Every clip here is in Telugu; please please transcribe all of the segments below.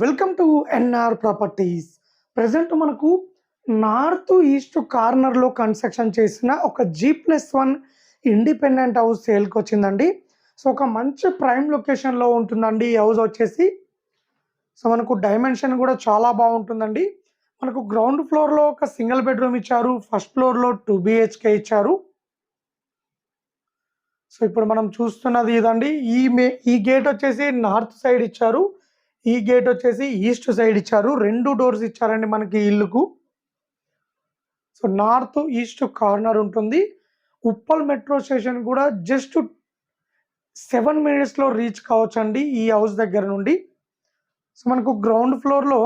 Welcome to NR properties. Present మనకు నార్త్ ఈస్ట్ కార్నర్లో కన్స్ట్రక్షన్ చేసిన ఒక G+1 ఇండిపెండెంట్ హౌస్ సేల్కి వచ్చిందండి. సో ఒక మంచి ప్రైమ్ లొకేషన్లో ఉంటుందండి ఈ హౌస్ వచ్చేసి. సో మనకు డైమెన్షన్ కూడా చాలా బాగుంటుందండి. మనకు గ్రౌండ్ ఫ్లోర్లో ఒక సింగిల్ బెడ్రూమ్ ఇచ్చారు, ఫస్ట్ ఫ్లోర్లో 2 BHK ఇచ్చారు. సో ఇప్పుడు మనం చూస్తున్నది ఇదండి. ఈ గేట్ వచ్చేసి నార్త్ సైడ్ ఇచ్చారు, ఈ గేట్ వచ్చేసి ఈస్ట్ సైడ్ ఇచ్చారు. 2 డోర్స్ ఇచ్చారండి మనకి ఇల్లుకు. సో నార్త్ ఈస్ట్ కార్నర్ ఉంటుంది. ఉప్పల్ మెట్రో స్టేషన్ కూడా జస్ట్ 7 మినిట్స్లో రీచ్ కావచ్చండి ఈ హౌస్ దగ్గర నుండి. సో మనకు గ్రౌండ్ ఫ్లోర్లో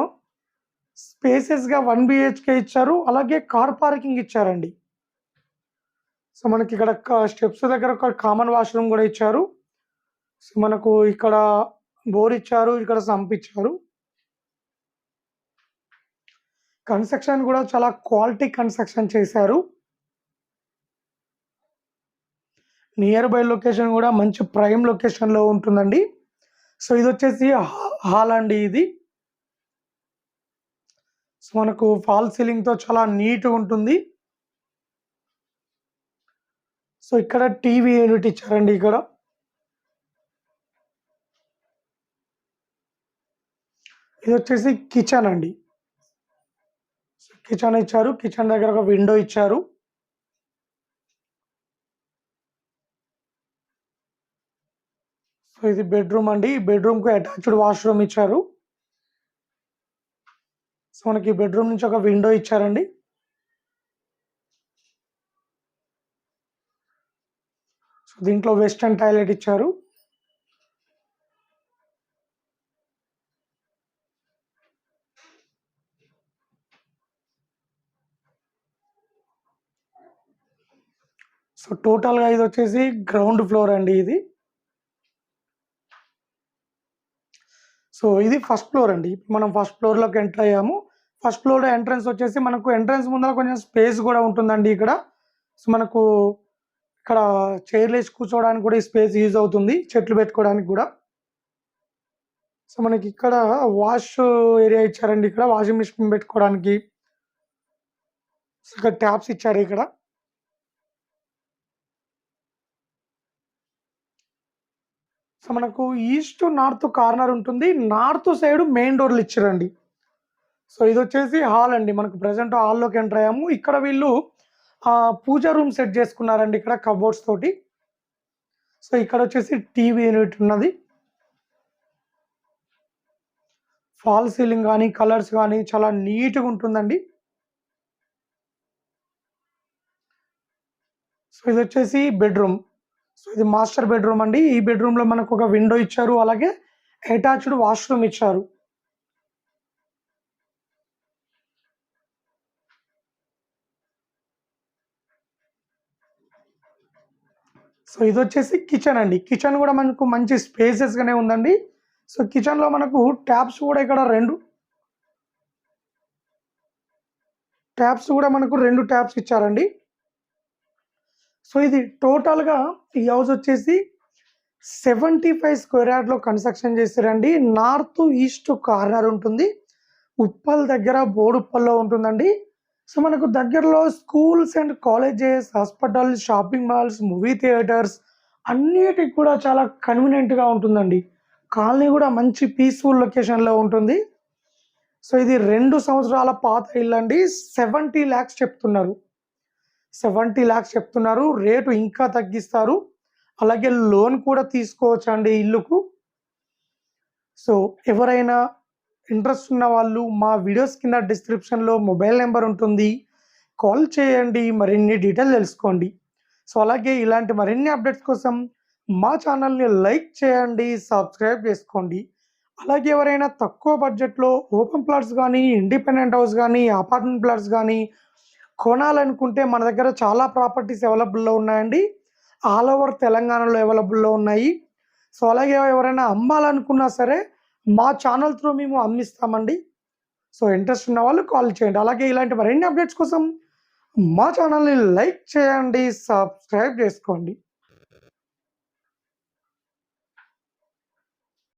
స్పేసెస్గా 1 BHK ఇచ్చారు, అలాగే కార్ పార్కింగ్ ఇచ్చారండి. సో మనకి ఇక్కడ స్టెప్స్ దగ్గర ఒక కామన్ వాష్రూమ్ కూడా ఇచ్చారు. సో మనకు ఇక్కడ బోర్ ఇచ్చారు, ఇక్కడ సంప్ ఇచ్చారు. కన్స్ట్రక్షన్ కూడా చాలా క్వాలిటీ కన్స్ట్రక్షన్ చేశారు. నియర్ బై లొకేషన్ కూడా మంచి ప్రైమ్ లొకేషన్లో ఉంటుందండి. సో ఇది వచ్చేసి హాల్ అండి ఇది. సో మనకు ఫాల్ సీలింగ్తో చాలా నీట్గా ఉంటుంది. సో ఇక్కడ టీవీ యూనిట్ ఇచ్చారండి. ఇక్కడ ఇది వచ్చేసి కిచెన్ అండి. కిచెన్ ఇచ్చారు, కిచెన్ దగ్గర ఒక విండో ఇచ్చారు. సో ఇది బెడ్రూమ్ అండి. బెడ్రూమ్కు అటాచ్డ్ వాష్రూమ్ ఇచ్చారు. సో మనకి బెడ్రూమ్ నుంచి ఒక విండో ఇచ్చారండి. సో దీంట్లో వెస్టర్న్ టాయిలెట్ ఇచ్చారు. సో టోటల్గా ఇది వచ్చేసి గ్రౌండ్ ఫ్లోర్ అండి ఇది. సో ఇది ఫస్ట్ ఫ్లోర్ అండి. మనం ఫస్ట్ ఫ్లోర్లోకి ఎంటర్ అయ్యాము. ఫస్ట్ ఫ్లోర్ ఎంట్రన్స్ వచ్చేసి మనకు ఎంట్రన్స్ ముందర కొంచెం స్పేస్ కూడా ఉంటుందండి ఇక్కడ. సో మనకు ఇక్కడ చైర్లు వేసి కూర్చోవడానికి కూడా ఈ స్పేస్ యూజ్ అవుతుంది, చెట్లు పెట్టుకోవడానికి కూడా. సో మనకి ఇక్కడ వాష్ ఏరియా ఇచ్చారండి. ఇక్కడ వాషింగ్ మిషన్ పెట్టుకోవడానికి ఇక్కడ ట్యాప్స్ ఇచ్చారు. ఇక్కడ సో మనకు ఈస్ట్ నార్త్ కార్నర్ ఉంటుంది. నార్త్ సైడ్ మెయిన్ డోర్లు ఇచ్చారండి. సో ఇది వచ్చేసి హాల్ అండి. మనకు ప్రజెంట్ హాల్లోకి ఎంటర్ అయ్యాము. ఇక్కడ వీళ్ళు పూజా రూమ్ సెట్ చేసుకున్నారండి ఇక్కడ కబోర్డ్స్ తోటి. సో ఇక్కడ వచ్చేసి టీవీ యూనిట్ ఉన్నది. ఫాల్ సీలింగ్ కానీ కలర్స్ కానీ చాలా నీట్గా ఉంటుందండి. సో ఇది వచ్చేసి బెడ్రూమ్. సో ఇది మాస్టర్ బెడ్రూమ్ అండి. ఈ బెడ్రూమ్లో మనకు ఒక విండో ఇచ్చారు, అలాగే అటాచ్డ్ వాష్రూమ్ ఇచ్చారు. సో ఇది వచ్చేసి కిచెన్ అండి. కిచెన్ కూడా మనకు మంచి స్పేసెస్గానే ఉందండి. సో కిచెన్లో మనకు ట్యాప్స్ కూడా ఇక్కడ మనకు 2 ట్యాప్స్ ఇచ్చారండి. సో ఇది టోటల్గా ఈ హౌస్ వచ్చేసి 75 స్క్వేర్ యార్డ్లో కన్స్ట్రక్షన్ చేశారండి. నార్త్ ఈస్ట్ కార్నర్ ఉంటుంది. ఉప్పల్ దగ్గర బోడుప్పల్లో ఉంటుందండి. సో మనకు దగ్గరలో schools and colleges, hospital, shopping malls, movie theatres అన్నిటికి కూడా చాలా కన్వీనియంట్గా ఉంటుందండి. కాలనీ కూడా మంచి పీస్ఫుల్ లొకేషన్లో ఉంటుంది. సో ఇది 2 సంవత్సరాల పాత ఇల్లు అండి. 70 lakhs చెప్తున్నారు. 70 lakhs చెప్తున్నారు. రేటు ఇంకా తగ్గిస్తారు. అలాగే లోన్ కూడా తీసుకోవచ్చు అండి ఇల్లుకు. సో ఎవరైనా ఇంట్రెస్ట్ ఉన్న వాళ్ళు మా వీడియోస్ కింద డిస్క్రిప్షన్లో మొబైల్ నెంబర్ ఉంటుంది, కాల్ చేయండి, మరిన్ని డీటెయిల్ తెలుసుకోండి. సో అలాగే ఇలాంటి మరిన్ని అప్డేట్స్ కోసం మా ఛానల్ని లైక్ చేయండి, సబ్స్క్రైబ్ చేసుకోండి. అలాగే ఎవరైనా తక్కువ బడ్జెట్లో ఓపెన్ ప్లాట్స్ కానీ, ఇండిపెండెంట్ హౌస్ కానీ, అపార్ట్మెంట్ ప్లాట్స్ కానీ కొనాలనుకుంటే మన దగ్గర చాలా ప్రాపర్టీస్ అవైలబుల్లో ఉన్నాయండి. ఆల్ ఓవర్ తెలంగాణలో అవైలబుల్లో ఉన్నాయి. సో అలాగే ఎవరైనా అమ్మాలనుకున్నా సరే మా ఛానల్ త్రూ మేము అమ్మిస్తామండి. సో ఇంట్రెస్ట్ ఉన్న వాళ్ళు కాల్ చేయండి. అలాగే ఇలాంటి మరిన్ని అప్డేట్స్ కోసం మా ఛానల్ని లైక్ చేయండి, సబ్స్క్రైబ్ చేసుకోండి.